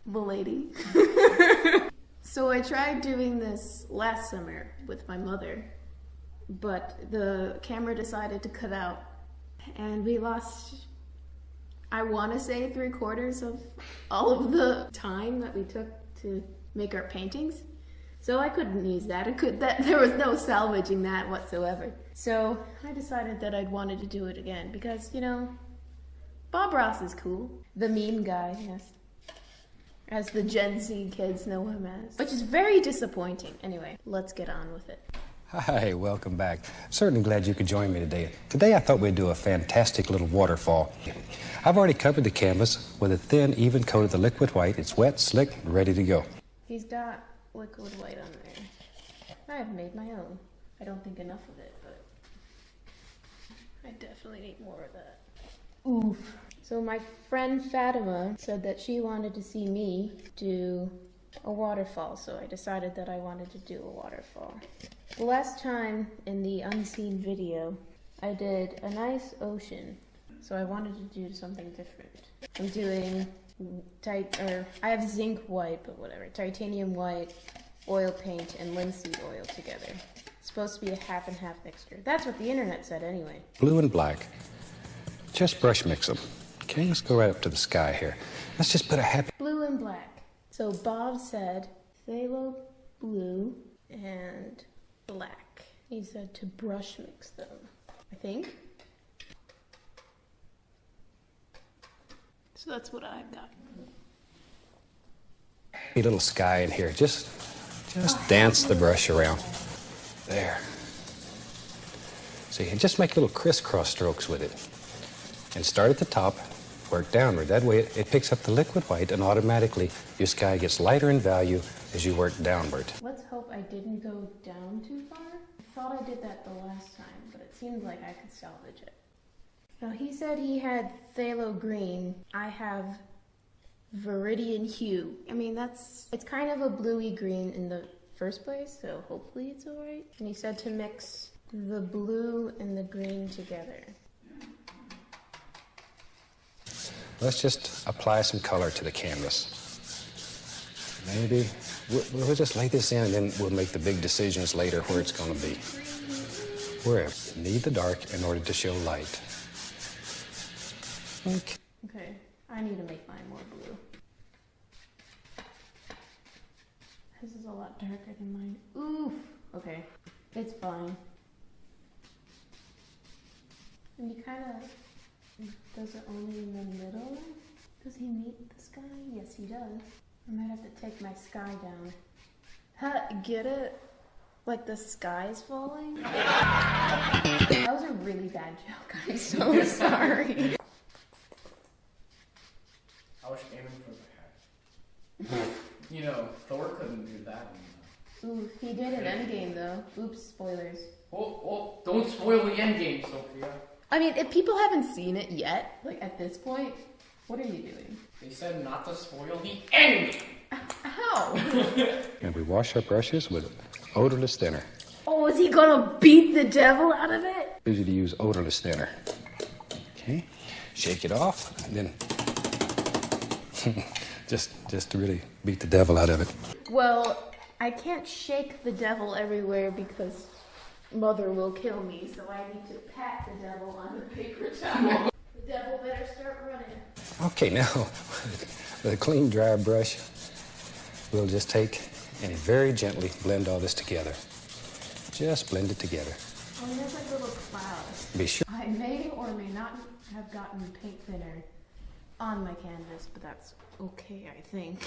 the lady. So I tried doing this last summer with my mother, but the camera decided to cut out and we lost, I want to say 3/4 of all of the time that we took to make our paintings. So I couldn't use that. There was no salvaging that whatsoever. So I decided that I'd wanted to do it again because, you know, Bob Ross is cool. The meme guy, yes. As the Gen Z kids know him as. Which is very disappointing. Anyway, let's get on with it. Hi, welcome back. Certainly glad you could join me today. Today I thought we'd do a fantastic little waterfall. I've already covered the canvas with a thin, even coat of the liquid white. It's wet, slick, and ready to go. He's got liquid white on there. I have made my own. I don't think enough of it, but I definitely need more of that. Oof. So my friend Fatima said that she wanted to see me do a waterfall, so I decided that I wanted to do a waterfall. The last time in the unseen video, I did a nice ocean, so I wanted to do something different. I'm doing I have zinc white, but whatever, titanium white, oil paint, and linseed oil together. It's supposed to be a half and half mixture. That's what the internet said anyway. Blue and black. Just brush mix them. Okay, let's go right up to the sky here. Let's just put a happy... Blue and black. So Bob said phthalo blue and black. He said to brush mix them, I think. So that's what I've got. A little sky in here. Just dance the brush around. There. See, and just make little crisscross strokes with it. And start at the top, work downward. That way it picks up the liquid white and automatically your sky gets lighter in value as you work downward. Let's hope I didn't go down too far. I thought I did that the last time, but it seemed like I could salvage it. Now he said he had phthalo green. I have viridian hue. I mean, it's kind of a bluey green in the first place, so hopefully it's alright. And he said to mix the blue and the green together. Let's just apply some color to the canvas. Maybe we'll just lay this in and then we'll make the big decisions later where it's going to be. We need the dark in order to show light. Okay, I need to make mine more blue. This is a lot darker than mine. Oof! Okay, it's fine. And he kind of does it only in the middle. Does he meet the sky? Yes, he does. I might have to take my sky down. Ha, get it? Like the sky's falling? That was a really bad joke. I'm so sorry. I was aiming for the head. You know, Thor couldn't do that one. Ooh, he did an endgame though. Oops, spoilers. Oh, don't spoil the endgame, Sophia. I mean, if people haven't seen it yet, like at this point, what are you doing? They said not to spoil the endgame. How? And we wash our brushes with odorless thinner. Oh, is he gonna beat the devil out of it? Easy to use odorless thinner. Okay, shake it off, and then just to really beat the devil out of it. Well, I can't shake the devil everywhere because Mother will kill me, so I need to pat the devil on the paper towel. The devil better start running. Okay, now with a clean, dry brush, we'll just take and very gently blend all this together. Just blend it together. Oh, there's like little clouds. Be sure. I may or may not have gotten paint thinner on my canvas, but that's okay, I think.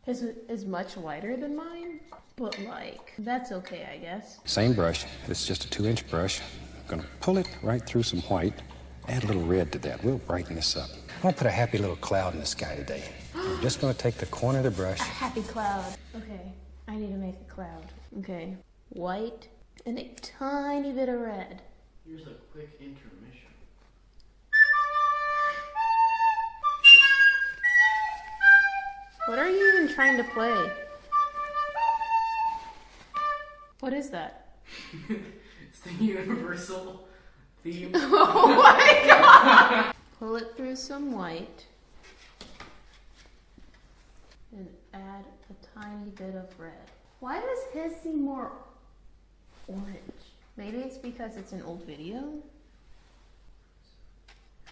His is much lighter than mine, but like, that's okay, I guess. Same brush. It's just a 2-inch brush. I'm gonna pull it right through some white. Add a little red to that. We'll brighten this up. I'm gonna put a happy little cloud in the sky today. I'm just gonna take the corner of the brush. A happy cloud. Okay, I need to make a cloud. Okay, white and a tiny bit of red. Here's a quick intermission. What are you even trying to play? What is that? It's the universal theme. Oh my god! Pull it through some white. and add a tiny bit of red. Why does his seem more orange? Maybe it's because it's an old video?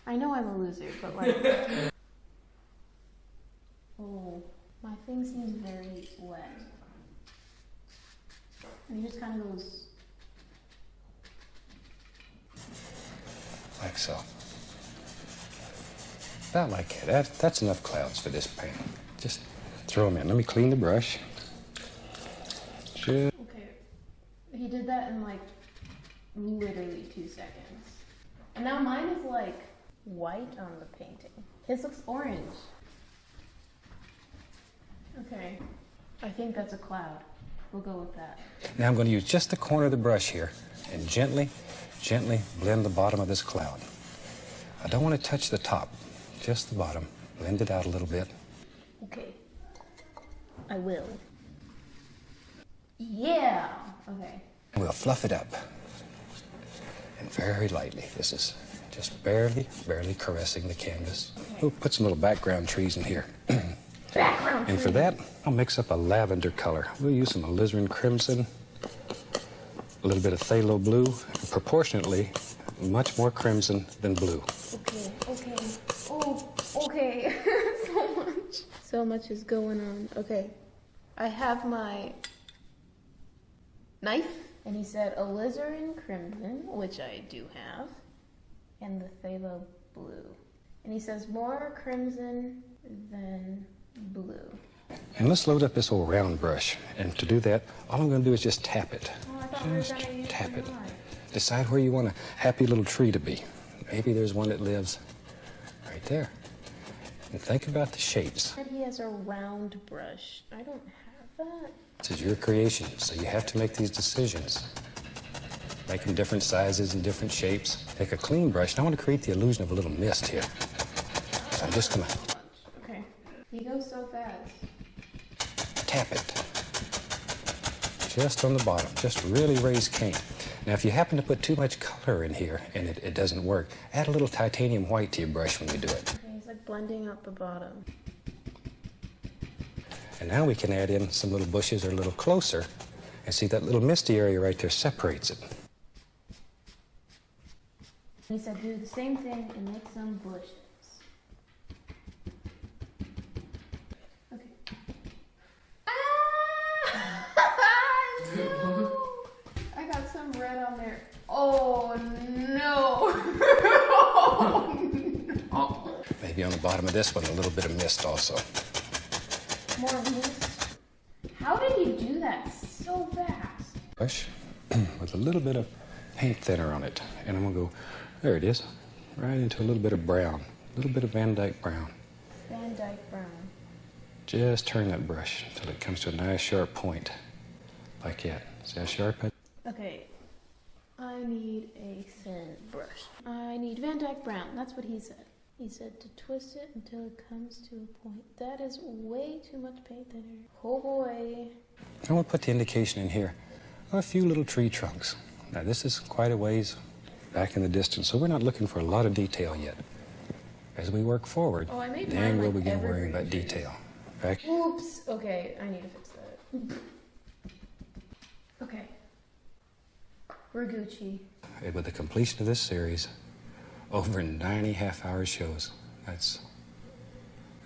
I know I'm a loser, but like... Oh, my thing seems very wet. And he just kind of goes... Like so. About like that. That's enough clouds for this paint. Just throw them in. Let me clean the brush. Okay. He did that in like literally 2 seconds. And now mine is like white on the painting. His looks orange. Okay. I think that's a cloud. We'll go with that. Now I'm going to use just the corner of the brush here and gently blend the bottom of this cloud. I don't want to touch the top, just the bottom. Blend it out a little bit. Okay. I will. Yeah! Okay. We'll fluff it up. And very lightly. This is just barely caressing the canvas. Okay. We'll put some little background trees in here. Background And for that, I'll mix up a lavender color. We'll use some alizarin crimson, a little bit of phthalo blue, and proportionately much more crimson than blue. Okay. Oh, okay. So much is going on. Okay. I have my knife. And he said alizarin crimson, which I do have, and the phthalo blue. And he says more crimson than blue. And let's load up this old round brush. And to do that, all I'm going to do is just tap it. Oh, I thought we were Just gonna use tap the it. knife. Decide where you want a happy little tree to be. Maybe there's one that lives right there. And think about the shapes. And he has a round brush. I don't have that. This is your creation, so you have to make these decisions. Make them different sizes and different shapes. Take a clean brush, and I want to create the illusion of a little mist here. So I'm just going to Okay. He goes so fast. tap it. Just on the bottom. Just really raise cane. Now, if you happen to put too much color in here and it doesn't work, add a little titanium white to your brush when you do it. Okay, he's like blending out the bottom. And now we can add in some little bushes or a little closer. And see that little misty area right there separates it. He said do the same thing and make some bushes. Okay. Ah! No! I got some red on there. Oh no! Maybe on the bottom of this one, a little bit of mist also. More mist. How did he do that so fast? Brush with a little bit of paint thinner on it. And I'm going to go, there it is, right into a little bit of brown. A little bit of Van Dyke brown. Van Dyke brown. Just turn that brush until it comes to a nice sharp point. Like that. See how sharp it is? Okay. I need a thin brush. I need Van Dyke brown. That's what he said. He said to twist it until it comes to a point. That is way too much paint thinner. Oh boy. I want to put the indication in here of a few little tree trunks. Now this is quite a ways back in the distance, so we're not looking for a lot of detail yet. As we work forward, Oh, I made then mine we'll like begin worrying evergreen about trees. detail. Back. Oops. Okay, I need to fix that. Okay. We're Gucci. And with the completion of this series, over 90 half-hour shows. That's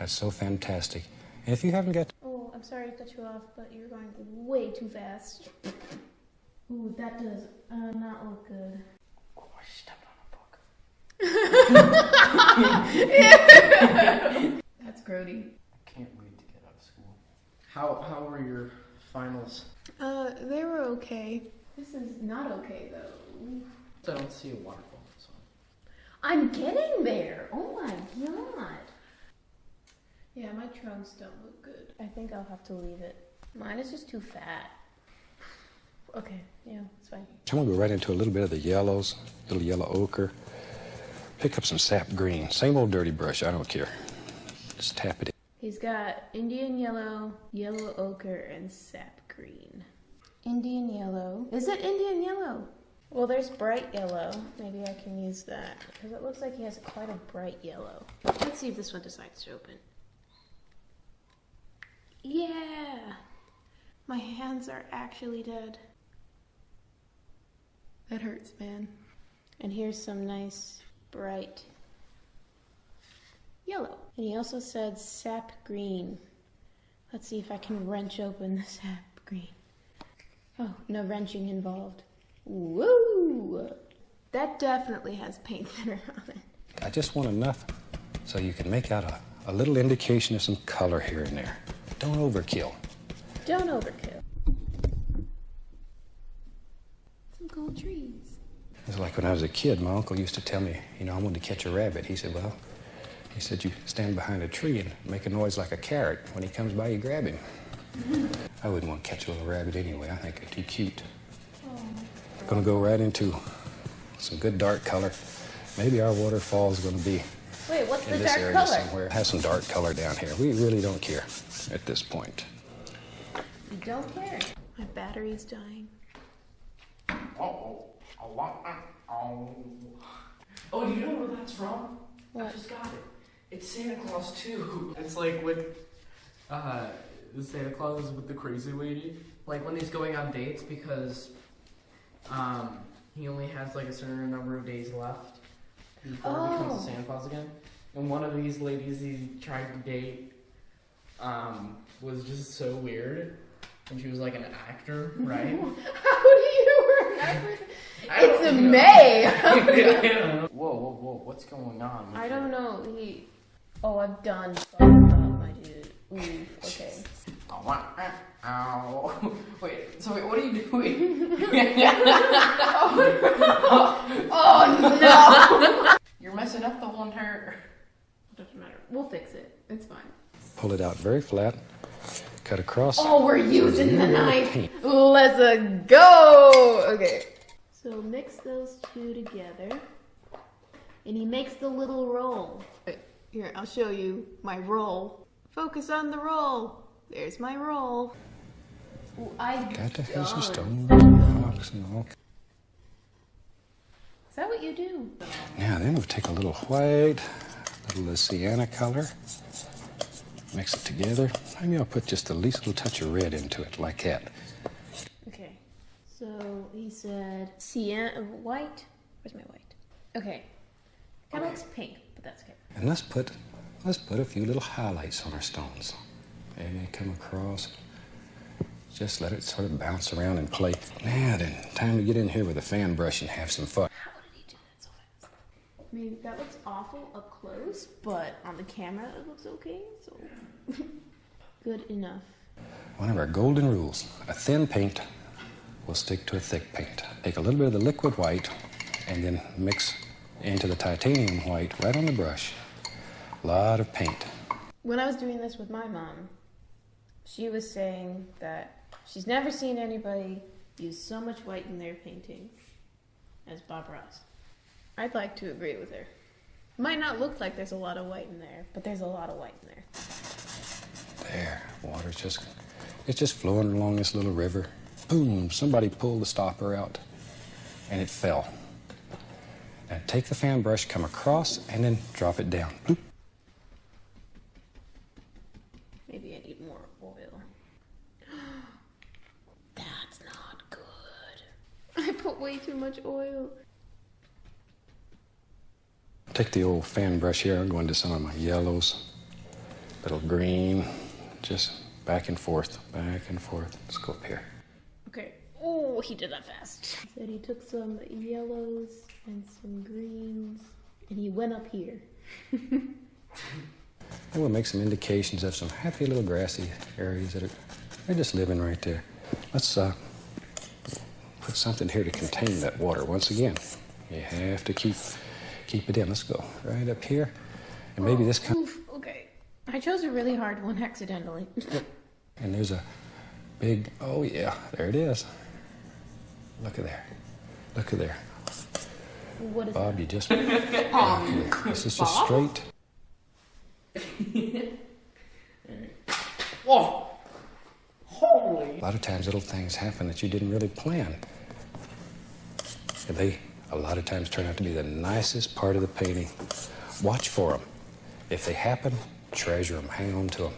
so fantastic. And if you haven't got... Oh, I'm sorry to cut you off, but you're going way too fast. Ooh, that does not look good. Oh, I stepped on a book. That's grody. Can't wait to get out of school. How were your finals? They were okay. This is not okay, though. I don't see a waterfall. So. I'm getting there! Oh my god! Yeah, my trunks don't look good. I think I'll have to leave it. Mine is just too fat. Okay, yeah, it's fine. I'm going to go right into a little bit of the yellows, little yellow ochre. Pick up some sap green. Same old dirty brush, I don't care. Just tap it in. He's got Indian yellow, yellow ochre, and sap green. Indian yellow. Is it Indian yellow? Well, there's bright yellow. Maybe I can use that. Because it looks like he has quite a bright yellow. Let's see if this one decides to open. Yeah! My hands are actually dead. That hurts, man. And here's some nice, bright yellow. And he also said sap green. Let's see if I can wrench open the sap green. Oh, no wrenching involved. Woo! That definitely has paint thinner on it. I just want enough so you can make out a little indication of some color here and there. Don't overkill. Don't overkill. Some cool trees. It's like when I was a kid, my uncle used to tell me, I wanted to catch a rabbit. He said, you stand behind a tree and make a noise like a carrot. When he comes by, you grab him. I wouldn't want to catch a little rabbit anyway. I think they're too cute. Gonna go right into some good dark color. Maybe our waterfall is gonna be Wait, what's in the this dark area color? somewhere. Have some dark color down here. We really don't care at this point. You don't care. My battery's dying. Oh, do you know where that's from? What? I just got it. It's Santa Claus 2. It's like with the Santa Claus with the crazy lady. Like when he's going on dates because he only has like a certain number of days left before he becomes a Santa Claus again. And one of these ladies he tried to date was just so weird. And she was like an actor, right? How do you remember? It's a May. Whoa, what's going on? I don't know. I've done fucked up, my dude. Ooh, okay. Ow. Wait, what are you doing? Oh no! You're messing up the whole entire... Doesn't matter. We'll fix it. It's fine. Pull it out very flat. Cut across. Oh, we're using the knife. Let's go. Okay. So mix those two together. And he makes the little roll. Here, I'll show you my roll. Focus on the roll. There's my roll. Ooh, Got to have some stone rocks and all. Is that what you do? Now then we'll take a little white, a little sienna color. Mix it together. Maybe I'll put just the least little touch of red into it, like that. Okay. So he said sienna, white. Where's my white? Okay. Kind of looks pink, but that's okay. And let's put a few little highlights on our stones. And they come across. Just let it sort of bounce around and play. Now then, time to get in here with a fan brush and have some fun. How did he do that so fast? Maybe that looks awful up close, but on the camera it looks okay, so good enough. One of our golden rules, a thin paint will stick to a thick paint. Take a little bit of the liquid white and then mix into the titanium white right on the brush. A lot of paint. When I was doing this with my mom, she was saying that she's never seen anybody use so much white in their painting as Bob Ross. I'd like to agree with her. Might not look like there's a lot of white in there, but there's a lot of white in there. There, water's it's just flowing along this little river. Boom, somebody pulled the stopper out and it fell. Now take the fan brush, come across, and then drop it down. Bloop. Maybe I need more oil. That's not good. I put way too much oil. Take the old fan brush here, I'm going to some of my yellows, little green, just back and forth, back and forth. Let's go up here. Okay. Oh, he did that fast. Said he took some yellows and some greens, and he went up here. And we'll make some indications of some happy little grassy areas that they're just living right there. Let's put something here to contain that water. Once again, you have to keep it in. Let's go right up here, and maybe this kind. Oof, okay. I chose a really hard one accidentally. And there's a big. Oh yeah, there it is. Look at there. Look at there. What is Bob, that? you just. This is just straight. Whoa! Holy! A lot of times little things happen that you didn't really plan. And they, a lot of times, turn out to be the nicest part of the painting. Watch for them. If they happen, treasure them, hang on to them.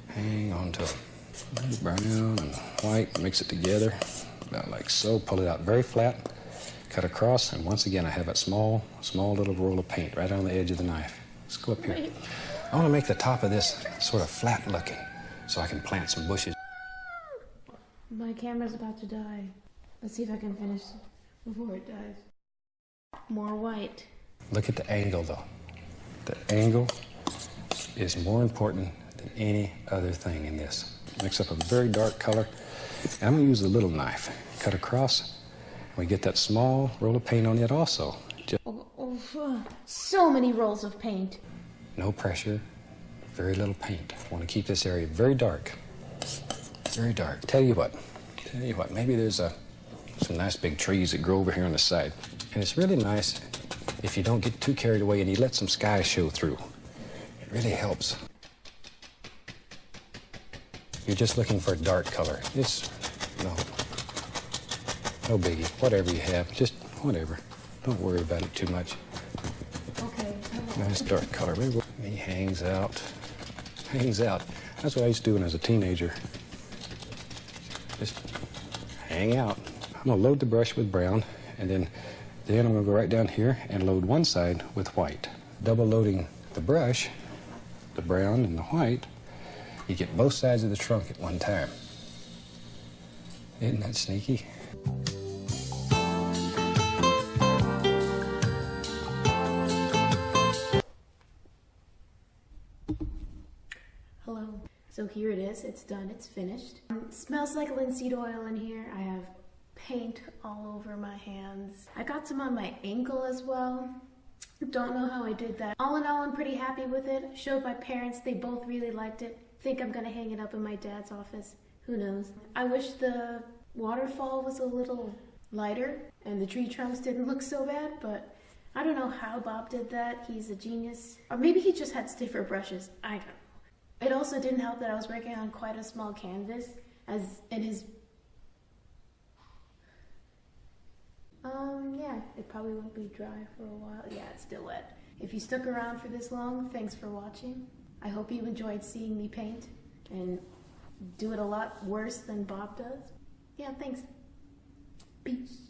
Hang on to it. Brown and white, mix it together, about like so. Pull it out very flat, cut across, and once again I have that small little roll of paint right on the edge of the knife. Let's go up here. Wait. I want to make the top of this sort of flat looking so I can plant some bushes. My camera's about to die. Let's see if I can finish before it dies. More white. Look at the angle though. The angle is more important than any other thing in this. Mix up a very dark color. And I'm going to use the little knife. Cut across. And we get that small roll of paint on it also. Just So many rolls of paint. no pressure, very little paint. I want to keep this area very dark. Very dark. Tell you what, maybe there's some nice big trees that grow over here on the side. And it's really nice if you don't get too carried away and you let some sky show through. It really helps. You're just looking for a dark color. It's, no biggie. Whatever you have, just whatever. Don't worry about it too much. Okay. Nice dark color. He hangs out. Hangs out. That's what I used to do when I was a teenager. Just hang out. I'm gonna load the brush with brown, and then I'm gonna go right down here and load one side with white. Double loading the brush, the brown and the white, you get both sides of the trunk at one time. Isn't that sneaky? Hello. So here it is. It's done. It's finished. Smells like linseed oil in here. I have paint all over my hands. I got some on my ankle as well. Don't know how I did that. All in all, I'm pretty happy with it. Showed my parents. They both really liked it. Think I'm gonna hang it up in my dad's office. Who knows? I wish the waterfall was a little lighter and the tree trunks didn't look so bad, but I don't know how Bob did that. He's a genius. Or maybe he just had stiffer brushes. I don't know. It also didn't help that I was working on quite a small canvas, as in his... yeah, it probably won't be dry for a while. Yeah, it's still wet. If you stuck around for this long, thanks for watching. I hope you enjoyed seeing me paint and do it a lot worse than Bob does. Yeah, thanks. Peace.